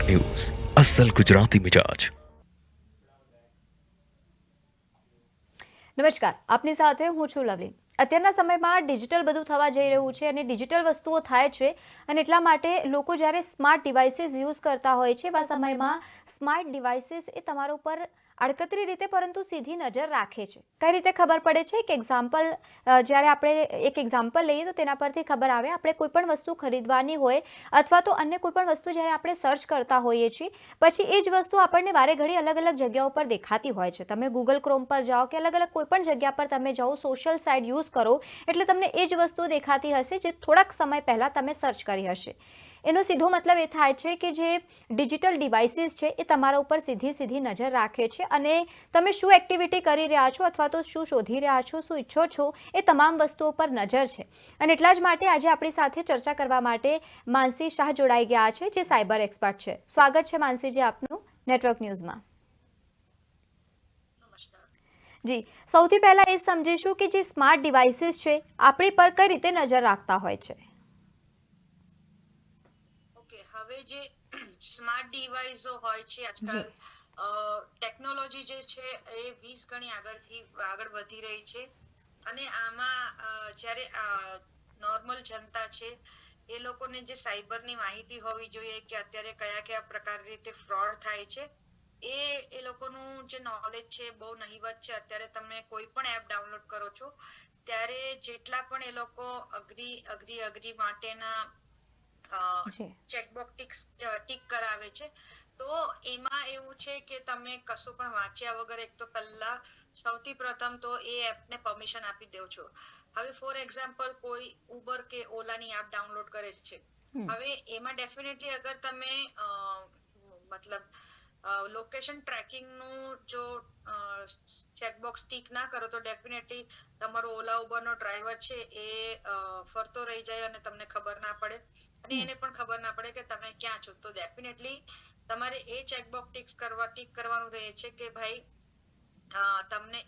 News અસલ ગુજરાતી મિજાજ. નમસ્કાર, આપની સાથે હું છું લવલી. અત્યારના સમયમાં ડિજિટલ બધું થવા જઈ રહ્યું છે અને ડિજિટલ વસ્તુઓ થાય છે અને એટલા માટે લોકો જ્યારે સ્માર્ટ ડિવાઇસીસ યુઝ કરતા હોય છે એવા સમયમાં સ્માર્ટ ડિવાઇસીસ એ તમારા ઉપર આડકતરી રીતે પરંતુ સીધી નજર રાખે છે. કઈ રીતે ખબર પડે છે કે જ્યારે આપણે એક એક્ઝામ્પલ લઈએ તો તેના પરથી ખબર આવે. આપણે કોઈ પણ વસ્તુ ખરીદવાની હોય અથવા તો અન્ય કોઈ પણ વસ્તુ જ્યારે આપણે સર્ચ કરતા હોઈએ છીએ પછી એ જ વસ્તુ આપણને વારે ઘડી અલગ અલગ જગ્યાઓ પર દેખાતી હોય છે. તમે ગૂગલ ક્રોમ પર જાઓ કે અલગ અલગ કોઈ પણ જગ્યા પર તમે જાઓ, સોશિયલ સાઇટ યુઝ કરો એટલે તમને એ જ વસ્તુ દેખાતી હશે જે થોડાક સમય પહેલાં તમે સર્ચ કરી હશે. એનો સીધો મતલબ એ થાય છે કે જે ડિજિટલ ડિવાઇસીસ છે એ તમારા ઉપર સીધી નજર રાખે છે અને તમે શું એક્ટિવિટી કરી રહ્યા છો અથવા તો શું શોધી રહ્યા છો, શું ઈચ્છો છો, એ તમામ વસ્તુઓ પર નજર છે. અને એટલા જ માટે આજે આપણી સાથે ચર્ચા કરવા માટે માનસી શાહ જોડાઈ ગયા છે, જે સાયબર એક્સપર્ટ છે. સ્વાગત છે માનસીજી આપનું નેટવર્ક ન્યૂઝમાં. જી, સૌથી પહેલા એ સમજીશું કે જે સ્માર્ટ ડિવાઇસીસ છે આપણી પર કઈ રીતે નજર રાખતા હોય છે. ઓકે, હવે જે સ્માર્ટ ડિવાઇસો હોય છે આજકાલ ટેકનોલોજી જે છે એ 20 ગણી આગળ વધી રહી છે અને આમાં જ્યારે નોર્મલ જનતા છે એ લોકોને જે સાયબરની માહિતી હોવી જોઈએ કે અત્યારે કયા પ્રકારની રીતે ફ્રોડ થાય છે એ લોકોનું જે નોલેજ છે બહુ નહિવત છે. અત્યારે તમે કોઈ પણ એપ ડાઉનલોડ કરો છો ત્યારે જેટલા પણ એ લોકો અગ્રી માટેના ચેકબોક્સ ટીક કરાવે છે તો એમાં એવું છે કે તમે કશું પણ વાંચ્યા વગર એક તો પહેલા સૌથી પ્રથમ તો એ એપને પરમિશન આપી દો છો. હવે ફોર એક્ઝામ્પલ કોઈ ઉબર કે ઓલાની એપ ડાઉનલોડ કરે છે, હવે એમાં ડેફિનેટલી અગર તમે મતલબ લોકેશન ટ્રેકિંગ નું જો ચેકબોક્સ ટીક ના કરો તો ડેફિનેટલી તમારો ઓલા ઉબર નો ડ્રાઈવર છે એ ફરતો રહી જાય અને તમને ખબર ના પડે અને એને પણ ખબર ના પડે કે તમે ક્યાં છો. તો ડેફિનેટલી તમારે એ ચેકબોક્સ ટીક કરવાનું રહે છે કે ભાઈ તમને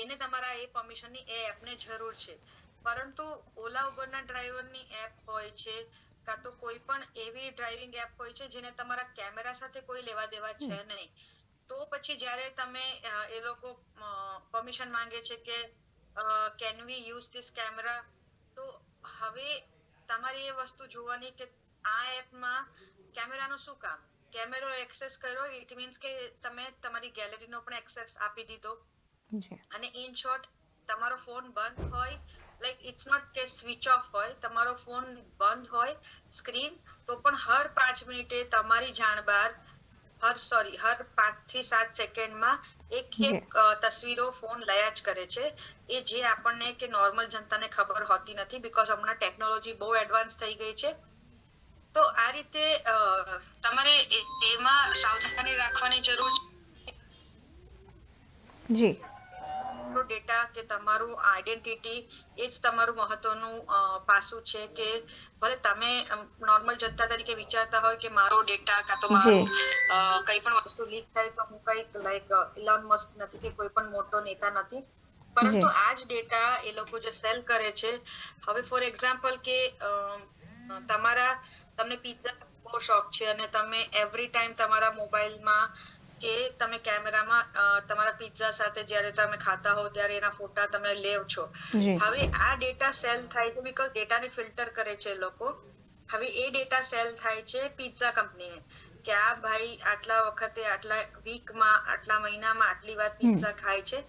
એને તમારા એ પરમિશનની એ એપને જરૂર છે. પરંતુ ઓલા ઉબરના ડ્રાઈવરની એપ હોય છે કાં તો કોઈ પણ એવી ડ્રાઇવિંગ એપ હોય છે જેને તમારા કેમેરા સાથે કોઈ લેવા દેવા છે નહીં. તો પછી જ્યારે તમે એ લોકો પરમિશન માંગે છે કે can we use this camera, તો હવે તમારી એ વસ્તુ જોવાની કે આ એપમાં કેમેરાનું શું કામ. કેમેરો એક્સેસ કર્યો ઇટ મીન્સ કે તમે તમારી ગેલેરીનો પણ એક્સેસ આપી દીધો અને ઇન શોર્ટ તમારો ફોન બંધ હોય, લાઈક ઇટ્સ નોટ કે સ્વિચ ઓફ હોય, તમારો ફોન બંધ હોય સ્ક્રીન તો પણ હર 5 મિનિટે તમારી જાણ બહાર હર 5 થી 7 સેકન્ડમાં એક તસવીરો ફોન લયા જ કરે છે. એ જે આપણને કે નોર્મલ જનતાને ખબર હોતી નથી બીકોઝ હમણાં ટેકનોલોજી બહુ એડવાન્સ થઈ ગઈ છે. તો આ રીતે તમારે એમાં સાવધાની રાખવાની જરૂર છે. જી, ડેટા કે તમારું આઈડેન્ટિટી એ જ તમારું મહત્વનું પાસું છે કે ભલે તમે નોર્મલ જનતા તરીકે વિચારતા હોય કે મારો ડેટા કાં તો મારું કઈ પણ વસ્તુ લીક થાય તો હું કઈક લાઈક ઇલોન મસ્ક નથી કે કોઈ પણ મોટો નેતા નથી, પરંતુ આ જ ડેટા એ લોકો જે સેલ કરે છે. હવે ફોર એક્ઝામ્પલ કે તમને પિઝા બહુ શોખ છે અને તમે એવરી ટાઈમ તમારા મોબાઈલમાં કે તમે કેમેરામાં તમારા પિઝા સાથે જ્યારે તમે ખાતા હો ત્યારે એના ફોટા તમે લેવ છો. હવે આ ડેટા સેલ થાય છે બીકોઝ ડેટાને ફિલ્ટર કરે છે લોકો. હવે એ ડેટા સેલ થાય છે પિઝા કંપનીને કે આ ભાઈ આટલા વખતે આટલા વીકમાં આટલા મહિનામાં આટલી વાર પિઝા ખાય છે.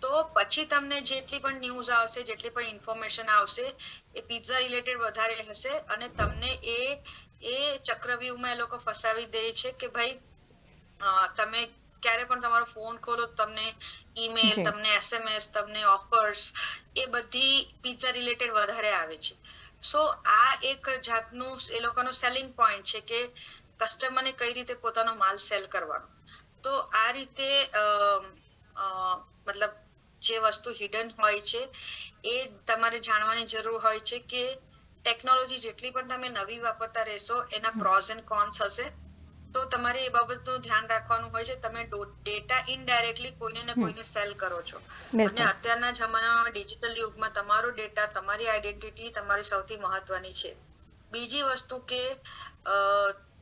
તો પછી તમને જેટલી પણ ન્યૂઝ આવશે, જેટલી પણ ઇન્ફોર્મેશન આવશે એ પિઝા રિલેટેડ વધારે હશે અને તમને એ ચક્રવ્યૂહમાં એ લોકો ફસાવી દે છે કે ભાઈ તમે ક્યારે પણ તમારો ફોન ખોલો તમને ઈમેલ, તમને SMS, તમને ઓફર્સ એ બધી પિઝા રિલેટેડ વધારે આવે છે. સો આ એક જાતનું એ લોકોનું સેલિંગ પોઈન્ટ છે કે કસ્ટમરને કઈ રીતે પોતાનો માલ સેલ કરવાનો. તો આ રીતે મતલબ જે વસ્તુ હિડન હોય છે એ તમારે જાણવાની જરૂર હોય છે કે ટેકનોલોજી જેટલી પણ તમે નવી વાપરતા રહેશો એના પ્રોઝ એન્ડ કોન્સ હશે. તો તમારે એ બાબતનું ધ્યાન રાખવાનું હોય છે. તમે ડેટા ઇનડાયરેક્ટલી કોઈને ને કોઈને સેલ કરો છો અને અત્યારના જમાનામાં ડિજિટલ યુગમાં તમારો ડેટા, તમારી આઈડેન્ટિટી તમારી સૌથી મહત્વની છે. બીજી વસ્તુ કે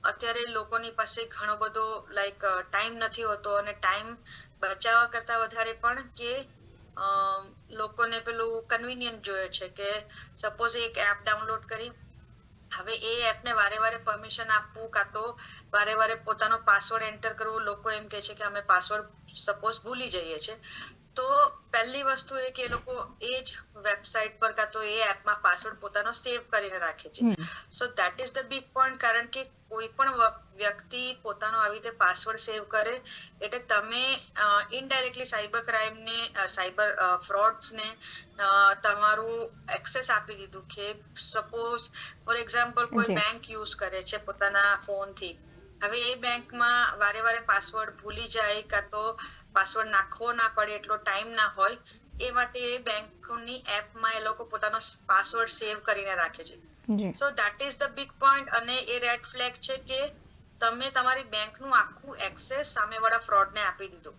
અત્યારે લોકોની પાસે ઘણો બધો લાઈક ટાઈમ નથી હોતો, અને ટાઈમ બચાવવા કરતા વધારે પણ કે લોકોને પેલું કન્વિનિયન્ટ જોઈએ છે કે સપોઝ એક એપ ડાઉનલોડ કરી, હવે એ એપને વારે વારે પરમિશન આપવું કાં તો વારે વારે પોતાનો પાસવર્ડ એન્ટર કરવું. લોકો એમ કહે છે કે અમે પાસવર્ડ સપોઝ ભૂલી જઈએ છીએ, તો પહેલી વસ્તુ એ કે એ લોકો એ જ વેબસાઇટ પર કાં તો એ એપમાં પાસવર્ડ પોતાનો સેવ કરીને રાખે છે. So that is the big point, કારણ કે કોઈ પણ વ્યક્તિ પોતાનો આવી રીતે પાસવર્ડ સેવ કરે એટલે તમે ઇનડાયરેક્ટલી સાયબર ક્રાઇમને, સાયબર ફ્રોડ્સને તમારું એક્સેસ આપી દીધું. કે સપોઝ ફોર એક્ઝામ્પલ કોઈ બેંક યુઝ કરે છે પોતાના ફોનથી, હવે એ બેંકમાં વારે વારે પાસવર્ડ ભૂલી જાય કાં તો પાસવર્ડ નાખવો ના પડે, એટલો ટાઈમ ના હોય, એ માટે એ બેંકની એપમાં એ લોકો પોતાનો પાસવર્ડ સેવ કરીને રાખે છે. So that is the big point, અને એ રેડ ફ્લેગ છે કે તમે તમારી બેંકનું આખું એક્સેસ સામેવાળા ફ્રોડને આપી દીધું.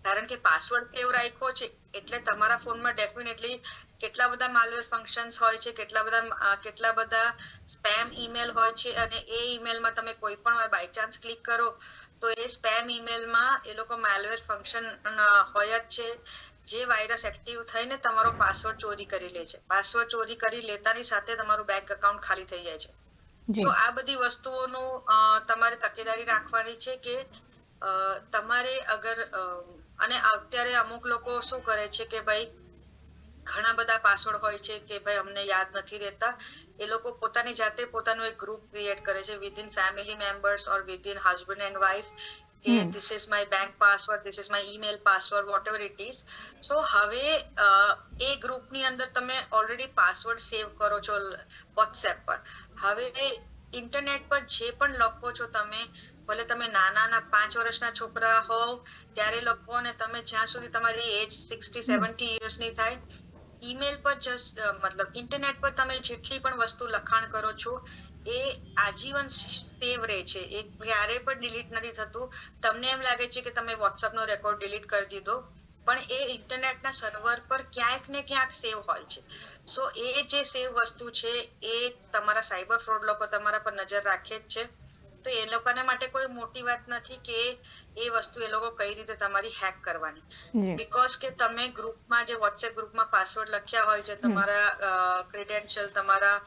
કારણ કે પાસવર્ડ સેવ રાખ્યો છે એટલે તમારા ફોનમાં ડેફિનેટલી કેટલા બધા માલવેર ફંક્શન્સ હોય છે, કેટલા બધા સ્પેમ ઈમેલ હોય છે, અને એ ઈમેલમાં તમે કોઈ પણ બાય ચાન્સ ક્લિક કરો તો એ સ્પેમ ઈમેલમાં એ લોકો માલવેર ફંક્શન હોય જ છે, જે વાયરસ એક્ટિવ થઈને તમારો પાસવર્ડ ચોરી કરી લે છે. પાસવર્ડ ચોરી કરી લેતાની સાથે તમારું બેંક એકાઉન્ટ ખાલી થઈ જાય છે. તો આ બધી વસ્તુઓનું તમારે તકેદારી રાખવાની છે કે તમારે અગર અને અત્યારે અમુક લોકો શું કરે છે કે ભાઈ ઘણા બધા પાસવર્ડ હોય છે કે ભાઈ અમને યાદ નથી રહેતા, એ લોકો પોતાની જાતે પોતાનું એક ગ્રુપ ક્રિએટ કરે છે within family members or within husband and wife કે this is my bank password, this is my email password, whatever it is. So હવે એ ગ્રુપની અંદર તમે ઓલરેડી પાસવર્ડ સેવ કરો છો વોટ્સએપ પર. હવે ઇન્ટરનેટ પર જે પણ લખો છો તમે, ભલે તમે નાના 5 વર્ષના છોકરા હોવ ત્યારે લખો અને તમે જ્યાં સુધી તમારી એજ 60-70 યર્સની થાય, ઈમેલ પર મતલબ ઇન્ટરનેટ પર તમે જેટલી પણ વસ્તુ લખાણ કરો છો એ આજીવન સેવ રહે છે, એ ક્યારે પણ ડિલીટ નથી થતું. તમને એમ લાગે છે કે તમે વોટ્સએપનો રેકોર્ડ ડિલીટ કરી દીધો, પણ એ ઇન્ટરનેટના સર્વર પર ક્યાંક ને ક્યાંક સેવ હોય છે. સો એ જે સેવ વસ્તુ છે એ તમારા સાયબર ફ્રોડ લોકો તમારા પર નજર રાખે જ છે. તો એ લોકોના માટે કોઈ મોટી વાત નથી કે એ વસ્તુ એ લોકો કઈ રીતે તમારી હેક કરવાની, બીકોઝ કે તમે ગ્રુપમાં જે વોટ્સએપ ગ્રુપમાં પાસવર્ડ લખ્યા હોય છે, તમારા ક્રેડેન્શિયલ, તમારા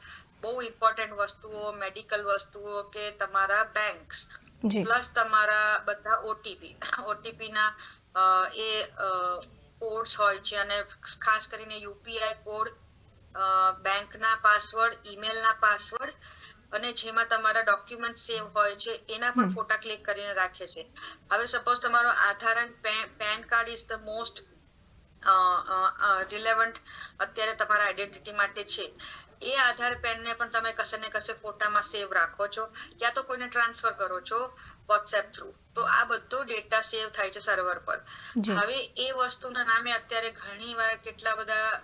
બહુ ઇમ્પોર્ટન્ટ વસ્તુઓ, મેડિકલ વસ્તુઓ કે તમારા બેંક્સ પ્લસ તમારા બધા ઓટીપી ના એ કોડ્સ હોય છે, અને ખાસ કરીને યુપીઆઈ કોડ, બેંકના પાસવર્ડ, ઈમેલના પાસવર્ડ, અને જેમાં તમારા ડોક્યુમેન્ટ સેવ હોય છે એના પણ ફોટા ક્લિક કરીને રાખે છે. હવે સપોઝ તમારો આધાર અને PAN card is the most relevant અત્યારે તમારા આઈડેન્ટિટી માટે છે. એ આધાર પેનને પણ તમે કશે ને કશે ફોટામાં સેવ રાખો છો, ક્યાં તો કોઈને ટ્રાન્સફર કરો છો વોટ્સએપ થ્રુ, તો આ બધો ડેટા સેવ થાય છે સર્વર પર. હવે એ વસ્તુના નામે અત્યારે ઘણી વાર કેટલા બધા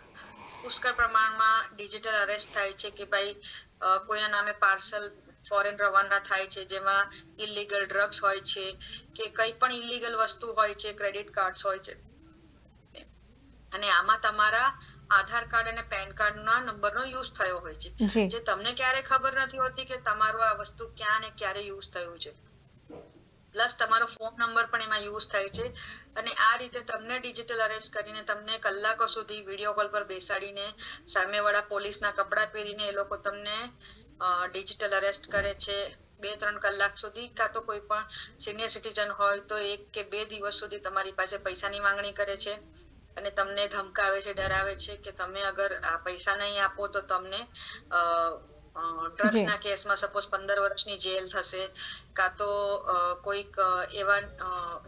પુષ્કળ પ્રમાણમાં ડિજિટલ અરેસ્ટ થાય છે કે ભાઈ કોઈના નામે પાર્સલ ફોરેન રવાના થાય છે, જેમાં ઇલીગલ ડ્રગ્સ હોય છે કે કઈ પણ ઇલીગલ વસ્તુ હોય છે, ક્રેડિટ કાર્ડ્સ હોય છે, અને આમાં તમારા આધાર કાર્ડ અને પેન કાર્ડના નંબરનો યુઝ થયો હોય છે, જે તમને ક્યારે ખબર નથી હોતી કે તમારું આ વસ્તુ ક્યાં ને ક્યારે યુઝ થયું છે. પ્લસ તમારો ફોન નંબર પણ એમાં યુઝ થાય છે, અને આ રીતે તમને ડિજિટલ અરેસ્ટ કરીને તમને કલાકો સુધી વિડીયો કોલ પર બેસાડીને સામેવાળા પોલીસના કપડાં પહેરીને એ લોકો તમને ડિજિટલ અરેસ્ટ કરે છે 2-3 કલાક સુધી, કાં તો કોઈ પણ સિનિયર સિટીઝન હોય તો 1 કે 2 દિવસ સુધી તમારી પાસે પૈસાની માંગણી કરે છે, અને તમને ધમકાવે છે, ડરાવે છે કે તમે અગર આ પૈસા નહીં આપો તો તમને ડ્રગ્સના કેસમાં સપોઝ 15 વર્ષની જેલ થશે, કાં તો કોઈક એવા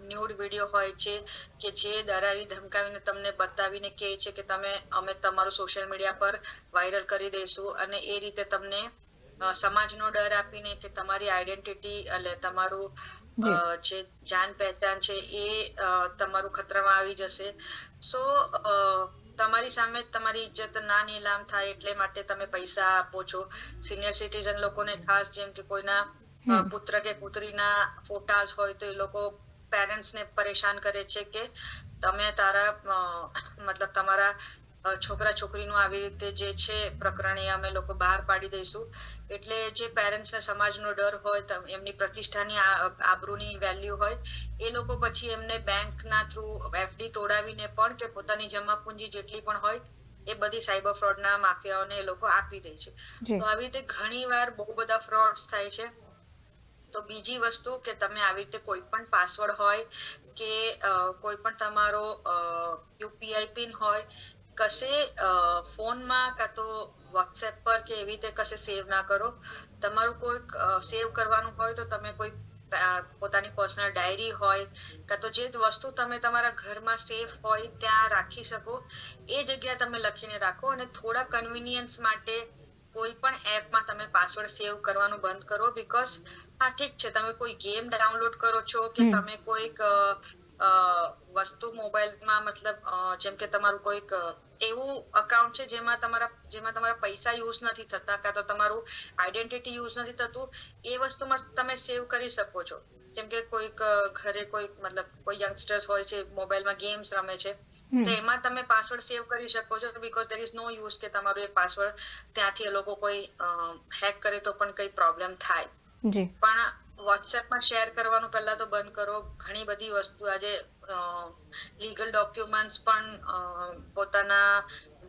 ન્યૂડ વિડીયો હોય છે કે જે ડરાવી ધમકાવીને તમને બતાવીને કહે છે કે અમે તમારું સોશિયલ મીડિયા પર વાયરલ કરી દઈશું, અને એ રીતે તમને સમાજનો ડર આપીને કે તમારી આઈડેન્ટિટી એટલે તમારું જે જાન પહેચાન છે એ તમારું ખતરામાં આવી જશે. સો તમારી સામે તમારી ઇજ્જત ના નીલામ થાય એટલે માટે તમે પૈસા આપો છો. સિનિયર સિટીઝન લોકોને ખાસ, જેમ કે કોઈના પુત્ર કે પુત્રીના ફોટાસ હોય તો એ લોકો પેરેન્ટ્સને પરેશાન કરે છે કે તમે મતલબ તમારા છોકરા છોકરીનું આવી રીતે જે છે પ્રકરણ એ અમે લોકો બહાર પાડી દઈશું. એટલે જે પેરેન્ટ્સને સમાજનો ડર હોય, એમની પ્રતિષ્ઠાની આબરૂની વેલ્યુ હોય, એ લોકો પછી એમને બેંકના થ્રુ એફડી તોડાવીને પણ કે પોતાની જમા પૂંજી જેટલી પણ હોય એ બધી સાયબર ફ્રોડના માફિયાઓને એ લોકો આપી દે છે. તો આવી રીતે ઘણી વાર બહુ બધા ફ્રોડ્સ થાય છે. તો બીજી વસ્તુ કે તમે આવી રીતે કોઈ પણ પાસવર્ડ હોય કે કોઈ પણ તમારો યુપીઆઈ પિન હોય કશે ફોનમાં કાં તો વોટ્સએપ પર કે એવી રીતે કશે સેવ ના કરો. તમારું કોઈક સેવ કરવાનું હોય તો તમે કોઈ પોતાની પર્સનલ ડાયરી હોય કાં તો જે વસ્તુ તમે તમારા ઘરમાં સેફ હોય ત્યાં રાખી શકો એ જગ્યા તમે લખીને રાખો. અને થોડા કન્વિનિયન્સ માટે કોઈ પણ એપમાં તમે પાસવર્ડ સેવ કરવાનું બંધ કરો. બીકોઝ હા ઠીક છે, તમે કોઈ ગેમ ડાઉનલોડ કરો છો કે તમે કોઈક વસ્તુ મોબાઈલમાં મતલબ જેમ કે તમારું કોઈક એવું અકાઉન્ટ છે જેમાં તમારા પૈસા યુઝ નથી થતા કાં તો તમારું આઈડેન્ટિટી યુઝ નથી થતું, એ વસ્તુમાં તમે સેવ કરી શકો છો. જેમ કે કોઈક ઘરે કોઈ યંગસ્ટર્સ હોય છે મોબાઈલમાં ગેમ્સ રમે છે, તો એમાં તમે પાસવર્ડ સેવ કરી શકો છો. Because there is no use કે તમારું એ પાસવર્ડ ત્યાંથી એ લોકો કોઈ હેક કરે તો પણ કઈ પ્રોબ્લેમ થાય. પણ વોટ્સએપમાં શેર કરવાનું પહેલા તો બંધ કરો. ઘણી બધી વસ્તુ આજે લીગલ ડોક્યુમેન્ટ્સ પણ પોતાના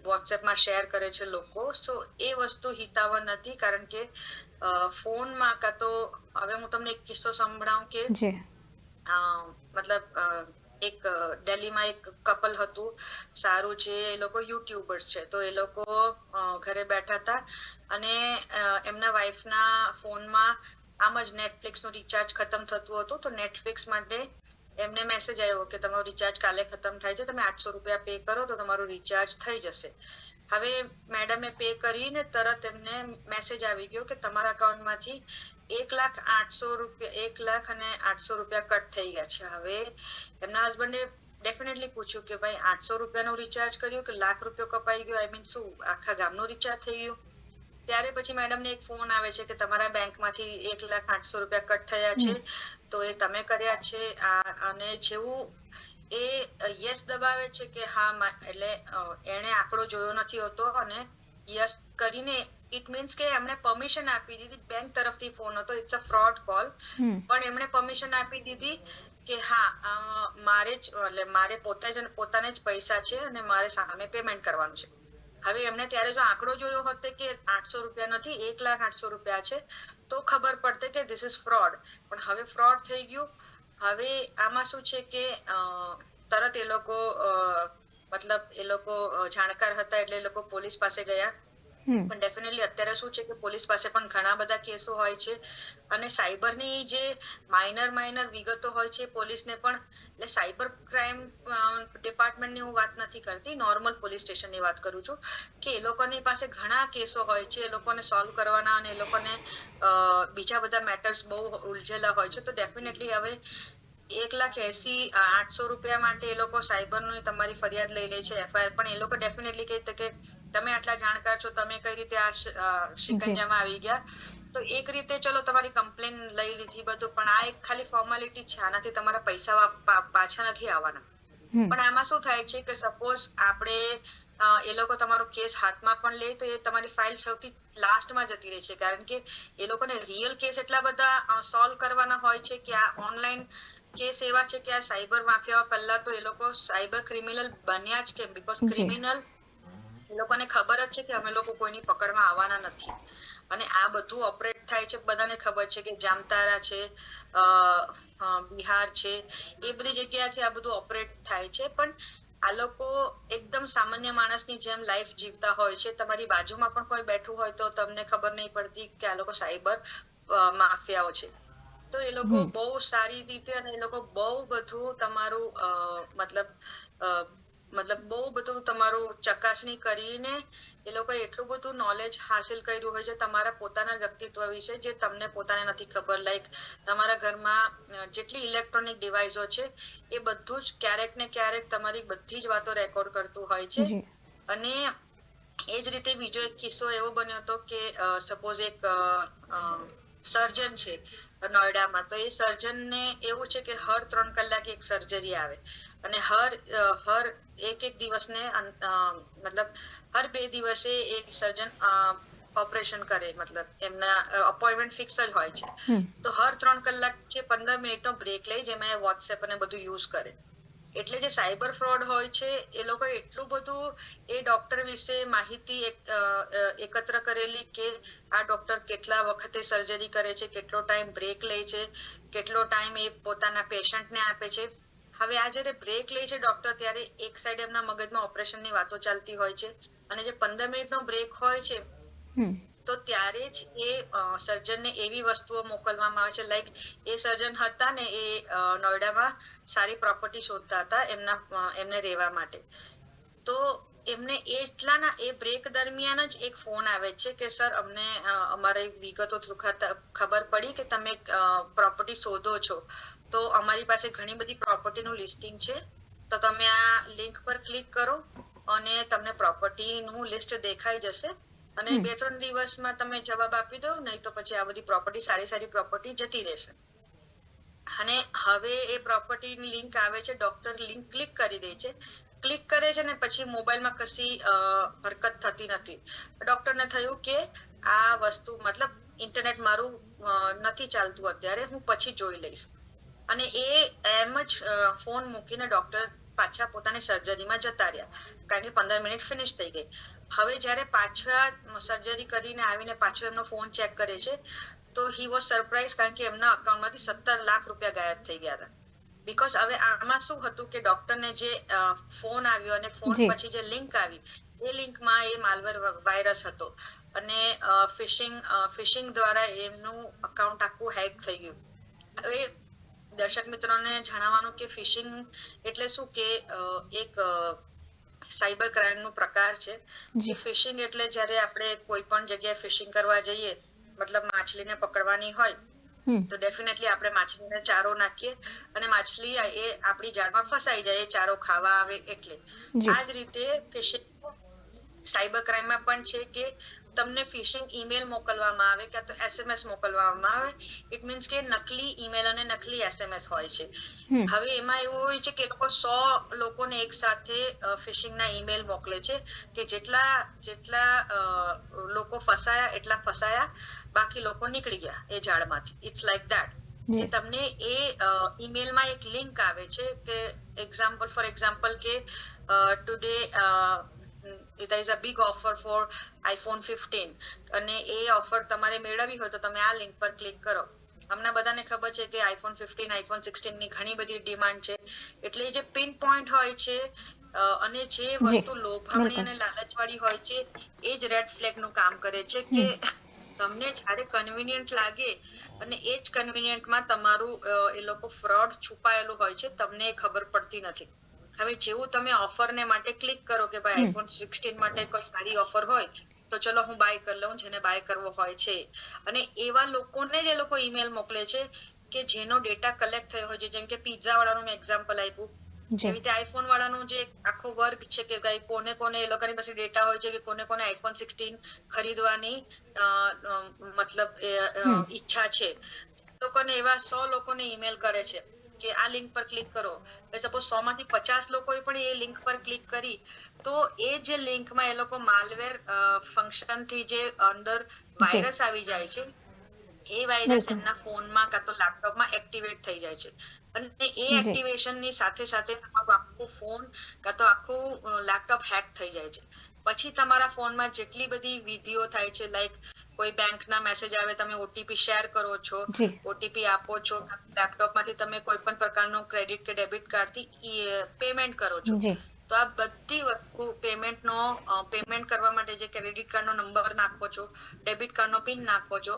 વોટ્સએપમાં શેર કરે છે લોકો. સો એ વસ્તુ હિતાવહ નથી, કારણ કે ફોનમાં કાં તો હવે હું તમને એક કિસ્સો સંભળાવું કે મતલબ એક દિલ્હીમાં એક કપલ હતું સારું, જે એ લોકો યુટ્યુબર્સ છે. તો એ લોકો ઘરે બેઠા હતા અને એમના વાઈફના ફોનમાં આમ જ નેટફ્લિક્સનું રિચાર્જ ખતમ થતું હતું. તો નેટફ્લિક્સ માટે એમને મેસેજ આવ્યો કે તમારું રિચાર્જ કાલે ખતમ થાય છે, તમે 800 રૂપિયા પે કરો તો તમારું રિચાર્જ થઈ જશે. હવે મેડમે પે કરીને તરત એમને મેસેજ આવી ગયો કે તમારા અકાઉન્ટમાંથી 1,08,000 રૂપિયા કટ થઈ ગયા છે. હવે એમના હસબન્ડે ડેફિનેટલી પૂછ્યું કે ભાઈ 800 રૂપિયાનું રિચાર્જ કર્યું કે ₹1,00,000 કપાઈ ગયો, આઈ મીન શું આખા ગામનું રિચાર્જ થઈ ગયું? ત્યારે પછી મેડમને એક ફોન આવે છે કે તમારા બેંકમાંથી 1,08,000 રૂપિયા કટ થયા છે, તો એ તમે કર્યા છે. અને જેવું એ યસ દબાવે છે કે હા, એટલે એણે આંકડો જોયો નથી હોતો અને યસ કરીને ઇટ મીન્સ કે એમણે પરમિશન આપી દીધી. બેંક તરફથી ફોન હતો, ઇટ્સ અ ફ્રોડ કોલ, પણ એમણે પરમિશન આપી દીધી કે હા મારે પોતાને જ પૈસા છે અને મારે સામે પેમેન્ટ કરવાનું છે. હવે એમને ત્યારે જો આંકડો જોયો હોત કે 800 રૂપિયા નથી 1,08,000 રૂપિયા છે તો ખબર પડતે કે ધીસ ઇઝ ફ્રોડ. પણ હવે ફ્રોડ થઈ ગયું. હવે આમાં શું છે કે તરત એ લોકો જાણકાર હતા એટલે એ લોકો પોલીસ પાસે ગયા. પણ ડેફિનેટલી અત્યારે શું છે કે પોલીસ પાસે પણ ઘણા બધા કેસો હોય છે અને સાયબરની જે માઇનર વિગતો હોય છે પોલીસને પણ, એટલે સાયબર ક્રાઇમ ડિપાર્ટમેન્ટની હું વાત નથી કરતી, નોર્મલ પોલીસ સ્ટેશનની વાત કરું છું કે એ લોકોની પાસે ઘણા કેસો હોય છે, એ લોકોને સોલ્વ કરવાના અને એ લોકોને બીજા બધા મેટર્સ બહુ ઉલझેલા હોય છે. તો ડેફિનેટલી હવે 1,80,000 રૂપિયા માટે એ લોકો સાયબરની તમારી ફરિયાદ લઈ લે છે, એફઆઈઆર. પણ એ લોકો ડેફિનેટલી કહે કે તમે આટલા જાણકાર છો, તમે કઈ રીતે આ શિકંજામાં આવી ગયા? તો એક રીતે ચલો તમારી કમ્પ્લેન લઈ લીધી બધું, પણ આ એક ખાલી ફોર્માલિટી છે, આનાથી તમારા પૈસા પાછા નથી આવવાના. પણ આમાં શું થાય છે કે સપોઝ આપણે એ લોકો તમારો કેસ હાથમાં પણ લે તો એ તમારી ફાઇલ સૌથી લાસ્ટમાં જતી રહે છે, કારણ કે એ લોકોને રિયલ કેસ એટલા બધા સોલ્વ કરવાના હોય છે કે આ ઓનલાઈન કેસ એવા છે કે આ સાયબર માફિયાઓ પહેલા તો એ લોકો સાયબર ક્રિમિનલ બન્યા જ કેમ? બીકોઝ ક્રિમિનલ એ લોકોને ખબર જ છે કે અમે લોકો કોઈની પકડમાં આવવાના નથી. અને આ બધું ઓપરેટ થાય છે, બધાને ખબર છે કે જામતારા છે, બિહાર છે, એ બધી જગ્યાએથી આ બધું ઓપરેટ થાય છે. પણ આ લોકો એકદમ સામાન્ય માણસની જેમ લાઈફ જીવતા હોય છે. તમારી બાજુમાં પણ કોઈ બેઠું હોય તો તમને ખબર નહીં પડતી કે આ લોકો સાયબર માફિયાઓ છે. તો એ લોકો બહુ સારી રીતે અને એ લોકો બહુ બધું તમારું બહુ બધું તમારું ચકાસણી કરીને એ લોકોએ એટલું બધું નોલેજ હાસિલ કર્યું હોય છે તમારા પોતાના વ્યક્તિત્વ વિશે જે તમને પોતાને નથી ખબર. લાઈક તમારા ઘરમાં જેટલી ઇલેક્ટ્રોનિક ડિવાઇસો છે એ બધું જ ક્યારેક ને ક્યારેક તમારી બધી જ વાતો રેકોર્ડ કરતું હોય છે. અને એ જ રીતે બીજો એક કિસ્સો એવો બન્યો હતો કે સપોઝ એક સર્જન છે નોઈડામાં, તો એ સર્જનને એવું છે કે હર 3 કલાકે એક સર્જરી આવે અને હર એક દિવસને મતલબ હર 2 દિવસે એક સર્જન ઓપરેશન કરે, મતલબ એમના અપોઇન્ટમેન્ટ ફિક્સ જ હોય છે. તો હર 3 કલાક 15 મિનિટનો બ્રેક લઈ જેમાં એ વોટ્સએપ અને બધું યુઝ કરે. એટલે જે સાયબર ફ્રોડ હોય છે એ લોકો એટલું બધું એ ડોક્ટર વિશે માહિતી એકત્ર કરેલી કે આ ડોક્ટર કેટલા વખતે સર્જરી કરે છે, કેટલો ટાઈમ બ્રેક લે છે, કેટલો ટાઈમ એ પોતાના પેશન્ટને આપે છે. હવે આ જ્યારે બ્રેક લે છે ડોક્ટર, ત્યારે એક સાઈડ એમના મગજમાં ઓપરેશનની વાતો ચાલતી હોય છે, અને જે 15 મિનિટનો બ્રેક હોય છે તો ત્યારે જ એ સર્જનને એવી વસ્તુઓ મોકલવામાં આવે છે. લાઈક એ સર્જન હતા ને એ નોઈડામાં સારી પ્રોપર્ટી શોધતા હતા એમને રહેવા માટે. તો એમને એટલાના એ બ્રેક દરમિયાન જ એક ફોન આવે છે કે સર અમને અમારી વિગતો થ્રુ ખબર પડી કે તમે પ્રોપર્ટી શોધો છો, તો અમારી પાસે ઘણી બધી પ્રોપર્ટીનું લિસ્ટિંગ છે, તો તમે આ લિંક પર ક્લિક કરો અને તમને પ્રોપર્ટીનું લિસ્ટ દેખાઈ જશે, અને 2-3 દિવસમાં તમે જવાબ આપી દો, નહીં તો પછી આ બધી પ્રોપર્ટી સારી પ્રોપર્ટી જતી રહેશે. અને હવે એ પ્રોપર્ટીની લિંક આવે છે, ડોક્ટર લિંક ક્લિક કરી દે છે, ક્લિક કરે છે ને પછી મોબાઈલમાં કશી હરકત થતી નથી. ડોક્ટરને થયું કે આ વસ્તુ મતલબ ઇન્ટરનેટ મારું નથી ચાલતું અત્યારે, હું પછી જોઈ લઈશ. અને એ એમ જ ફોન મૂકીને ડોક્ટર પાછા પોતાની સર્જરીમાં જતા રહ્યા, કારણ કે 15 મિનિટ ફિનિશ થઈ ગઈ. હવે જ્યારે પાછા સર્જરી કરીને આવીને પાછો એમનો ફોન ચેક કરે છે તો હી વોઝ સરપ્રાઈઝ, કારણ કે એમના અકાઉન્ટમાંથી 17 લાખ રૂપિયા ગાયબ થઈ ગયા હતા. બીકોઝ હવે આમાં શું હતું કે ડોક્ટરને જે ફોન આવ્યો અને ફોન પછી જે લિંક આવી, એ લિંકમાં એ માલવેર વાયરસ હતો, અને ફિશિંગ દ્વારા એમનું અકાઉન્ટ આખું હેક થઈ ગયું. હવે દર્શક મિત્રોને જણાવવાનું કે ફિશિંગ એટલે શું કે એક સાયબર ક્રાઇમ નું પ્રકાર છે. ફિશિંગ એટલે જ્યારે આપણે કોઈ પણ જગ્યાએ ફિશિંગ કરવા જઈએ, મતલબ માછલીને પકડવાની હોય, તો ડેફિનેટલી આપણે માછલીને ચારો નાખીએ અને માછલી એ આપણી જાળમાં ફસાઈ જાય, ચારો ખાવા આવે એટલે. આ જ રીતે ફિશિંગ સાયબર ક્રાઇમમાં પણ છે કે તમને ફિશિંગ ઈમેલ મોકલવામાં આવે કે તો SMS મોકલવામાં આવે. ઇટ મીન્સ કે નકલી ઈમેલ અને નકલી SMS હોય છે. હવે એમાં એવું હોય છે કે લોકો 100 લોકોને એક સાથે ફિશિંગના ઈમેલ મોકલે છે કે જેટલા લોકો ફસાયા એટલા ફસાયા, બાકી લોકો નીકળી ગયા એ જાળમાંથી. It's like that. તમને એ ઈમેલમાં એક લિંક આવે છે કે ફોર એક્ઝામ્પલ કે today there is a big offer for iPhone 15 અને એ ઓફર તમારે મેળવવી હોય તો તમે આ લિંક પર ક્લિક કરો. અમને બધાને ખબર છે કે iPhone 15 iPhone 16 ની ઘણી બધી ડિમાન્ડ છે, એટલે જે પિન પોઈન્ટ હોય છે અને જે વસ્તુ લોભામણી અને લાલચવાળી હોય છે એ જ રેડ ફ્લેગ નું કામ કરે છે કે તમને જ્યારે કન્વિનિયન્ટ લાગે અને એ જ કન્વિનિયન્ટમાં તમારું એ લોકો ફ્રોડ છુપાયેલું હોય છે, તમને ખબર પડતી નથી. હવે જેવું તમે ઓફરને માટે ક્લિક કરો કે ભાઈ iPhone 16 માટે કોઈ સારી ઓફર હોય તો ચલો હું બાય કરી લઉં, જેને બાય કરવો હોય છે, અને એવા લોકોને જ એ લોકો ઈમેલ મોકલે છે કે જેનો ડેટા કલેક્ટ થયો હોય છે. જેમ કે પિઝા વાળાનું મેં એક્ઝામ્પલ આપ્યું, એવી રીતે આઈફોન વાળાનું જે આખો વર્ગ છે કે કોને એ લોકોની પાસે ડેટા હોય છે કે કોને iPhone 16 ખરીદવાની મતલબ ઈચ્છા છે. લોકોને એવા 100 લોકોને ઈમેલ કરે છે કે આ લિંક પર ક્લિક કરો. સપોઝ 100 માંથી 50 લોકોએ પણ એ લિંક પર ક્લિક કરી તો એ જે લિંકમાં એ લોકો માલવેર ફંક્શન થી જે અંદર વાયરસ આવી જાય છે, એ વાયરસ એમના ફોનમાં કાં તો લેપટોપમાં એક્ટિવેટ થઈ જાય છે, અને એ એક્ટિવેશન ની સાથે સાથે તમારું આખું ફોન કાં તો આખું લેપટોપ હેક થઈ જાય છે. પછી તમારા ફોનમાં જેટલી બધી વિધિઓ થાય છે, લાઈક કોઈ બેંકના મેસેજ આવે, તમે ઓટીપી શેર કરો છો, ઓટીપી આપો છો, લેપટોપમાંથી તમે કોઈ પણ પ્રકારનું ક્રેડિટ કે ડેબિટ કાર્ડથી પેમેન્ટ કરો છો, તો આ બધી વસ્તુ પેમેન્ટ કરવા માટે જે ક્રેડિટ કાર્ડનો નંબર નાખો છો, ડેબિટ કાર્ડનો પિન નાખો છો,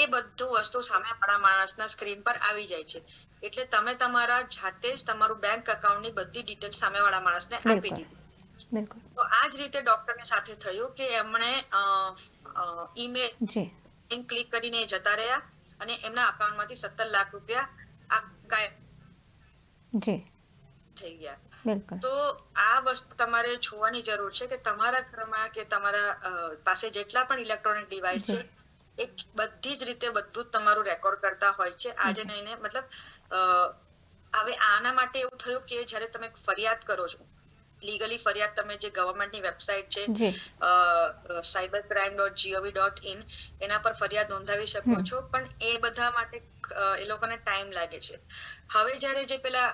એ બધું વસ્તુ સામેવાળા માણસના સ્ક્રીન પર આવી જાય છે. એટલે તમે તમારા જાતે જ તમારું બેંક એકાઉન્ટની બધી ડિટેલ સામેવાળા માણસને આપી દીધી. તો આ જ રીતે ડોક્ટરની સાથે થયું કે એમણે ઈમેલ લિંક ક્લિક કરીને જતા રહ્યા અને એમના અકાઉન્ટમાંથી 17 લાખ રૂપિયા ગાયબ થઈ ગયા. તો આ વસ્તુ તમારે જોવાની જરૂર છે કે તમારા ઘરમાં કે તમારા પાસે જેટલા પણ ઇલેક્ટ્રોનિક ડિવાઇસ છે એ બધી જ રીતે બધું જ તમારું રેકોર્ડ કરતા હોય છે. આજે નહીં મતલબ હવે આના માટે એવું થયું કે જ્યારે તમે ફરિયાદ કરો છો, લીગલી ફરિયાદ તમે જે ગવર્મેન્ટની વેબસાઇટ છે જી cybercrime.gov.in એના પર ફરિયાદ નોંધાવી શકો છો, પણ એ બધા માટે એ લોકોને ટાઈમ લાગે છે. હવે જ્યારે જે પેલા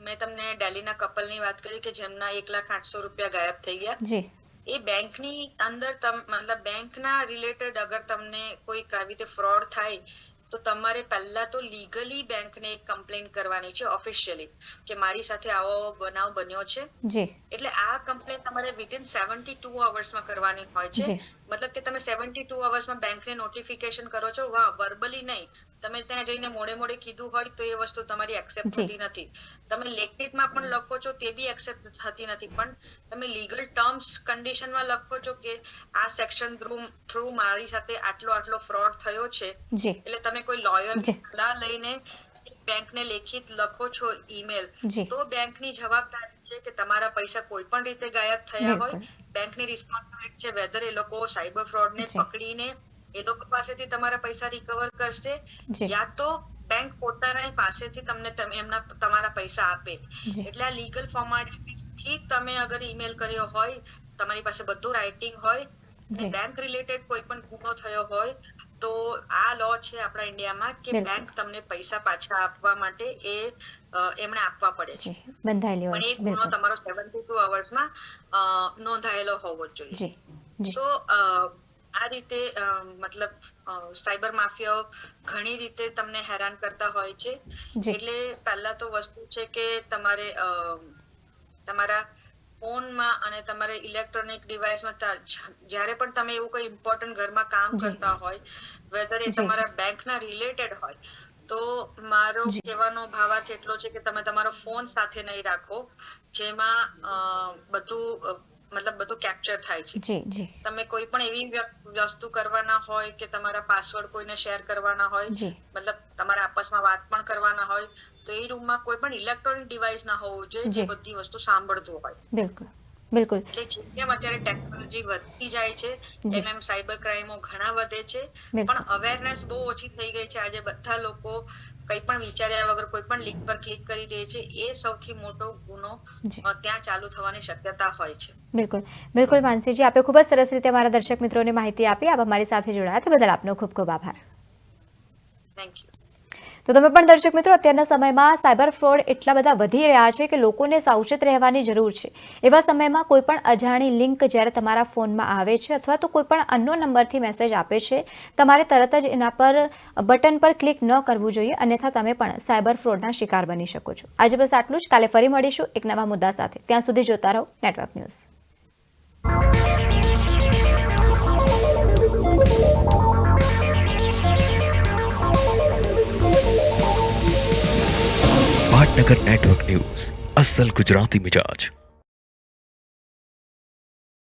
મેં તમને દિલ્હીના કપલની વાત કરી કે જેમના 1,08,000 રૂપિયા ગાયબ થઈ ગયા, જી એ બેંકની અંદર મતલબ બેંકના રિલેટેડ અગર તમને કોઈ આવી રીતે ફ્રોડ થાય તો તમારે પહેલા તો લીગલી બેંકને એક કમ્પ્લેન કરવાની છે ઓફિશિયલી કે મારી સાથે આવો બનાવ બન્યો છે. જી એટલે આ કમ્પ્લેન તમારે વિધિન 72 અવર્સમાં કરવાની હોય છે. જી મતલબ કે તમે 72 અવર્સમાં બેંકને નોટિફિકેશન કરો છો, વાહ, વર્બલી નહીં, તમે ત્યાં જઈને મોડે કીધું હોય તો એ વસ્તુ તમારી એક્સેપ્ટ થતી નથી. તમે લેખિતમાં પણ લખો છો તે બી એક્સેપ્ટ થતી નથી, પણ તમે લીગલ ટર્મ્સ કન્ડિશનમાં લખો છો કે આ સેક્શન થ્રુ મારી સાથે આટલો ફ્રોડ થયો છે, જી એટલે તમે કોઈ લોયર જી સલાહ લઈને બેંકને લેખિત લખો છો ઈમેલ, જી તો બેંકની જવાબદારી છે કે તમારા પૈસા કોઈ પણ રીતે ગાયબ થયા હોય, બિલકુલ બેંકની રિસ્પોન્સિબિલિટી છે વેધર એ લોકો સાયબર ફ્રોડને જી પકડીને એ લોકો પાસેથી તમારા પૈસા રિકવર કરશે જી યા તો બેંક પોતાના પાસેથી તમારા પૈસા આપે. જી એટલે આ લીગલ ફોર્માલિટીઝ થી તમે અગર ઈમેલ કર્યો હોય, તમારી પાસે બધું રાઇટિંગ હોય અને જી બેંક રિલેટેડ કોઈ પણ ગુનો થયો હોય તો આ લો છે આપણા ઇન્ડિયામાં કે બિલકુલ બેંક તમને પૈસા પાછા આપવા માટે એમણે આપવા પડે છે, જી બંધાયેલી હોય પણ એ છે. ગુનો બિલકુલ તમારો 72 અવર્સમાં નોંધાયેલો હોવો જ જોઈએ. જી જી તો આ રીતે મતલબ સાયબર માફિયાઓ ઘણી રીતે તમને હેરાન કરતા હોય છે. જી એટલે પહેલા તો વસ્તુ છે કે તમારે તમારા ફોનમાં અને તમારે ઇલેક્ટ્રોનિક ડિવાઇસમાં જ્યારે પણ તમે એવું કોઈ ઇમ્પોર્ટન્ટ ઘરમાં કામ જી કરતા હોય, વેધર એ જી જી તમારા બેંકના રિલેટેડ હોય, તો મારો જી કહેવાનો ભાવાર્થ એટલો છે કે તમે તમારો ફોન સાથે નહીં રાખો જેમાં બધું કેપ્ચર થાય છે. જી જી તમે કોઈ પણ એવી વસ્તુ કરવાના હોય કે તમારા પાસવર્ડ કોઈને શેર કરવાના હોય, જી મતલબ તમારા આપસમાં વાત પણ કરવાના હોય, તો એ રૂમમાં કોઈ પણ ઇલેક્ટ્રોનિક ડિવાઇસ ના હોવું જોઈએ જે જી બધી વસ્તુ સાંભળતું હોય. બિલકુલ બિલકુલ એટલે જેમ અત્યારે ટેકનોલોજી વધતી જાય છે જી એમ સાયબર ક્રાઇમો ઘણા વધે છે, બિલકુલ પણ અવેરનેસ બહુ ઓછી થઈ ગઈ છે. આજે બધા લોકો કંઈ પણ વિચાર્યા વગર કોઈ પણ લિંક પર ક્લિક કરી દે છે, એ સૌથી મોટો ગુનો જી ત્યાં ચાલુ થવાની શક્યતા હોય છે. બિલકુલ બિલકુલ માનસીજી, આપે ખૂબ જ સરસ રીતે મારા દર્શક મિત્રોને માહિતી આપી. આપ અમારી સાથે જોડાયા તે બદલ આપનો ખૂબ ખૂબ આભાર. Thank you. તો તમે પણ દર્શક મિત્રો, અત્યારના સમયમાં સાયબર ફ્રોડ એટલા બધા વધી રહ્યા છે કે લોકોને સાવચેત રહેવાની જરૂર છે. એવા સમયમાં કોઈ પણ અજાણી લિંક જ્યારે તમારા ફોનમાં આવે છે અથવા તો કોઈ પણ અનનોન નંબરથી મેસેજ આપે છે, તમારે તરત જ એના પર બટન પર ક્લિક ન કરવું જોઈએ, અન્યથા તમે પણ સાયબર ફ્રોડના શિકાર બની શકો છો. આજે બસ આટલું જ. કાલે ફરી મળીશું એક નવા મુદ્દા સાથે. ત્યાં સુધી જોતા રહો નેટવર્ક ન્યૂઝ. પાટનગર નેટવર્ક ન્યૂઝ, અસલ ગુજરાતી મિજાજ.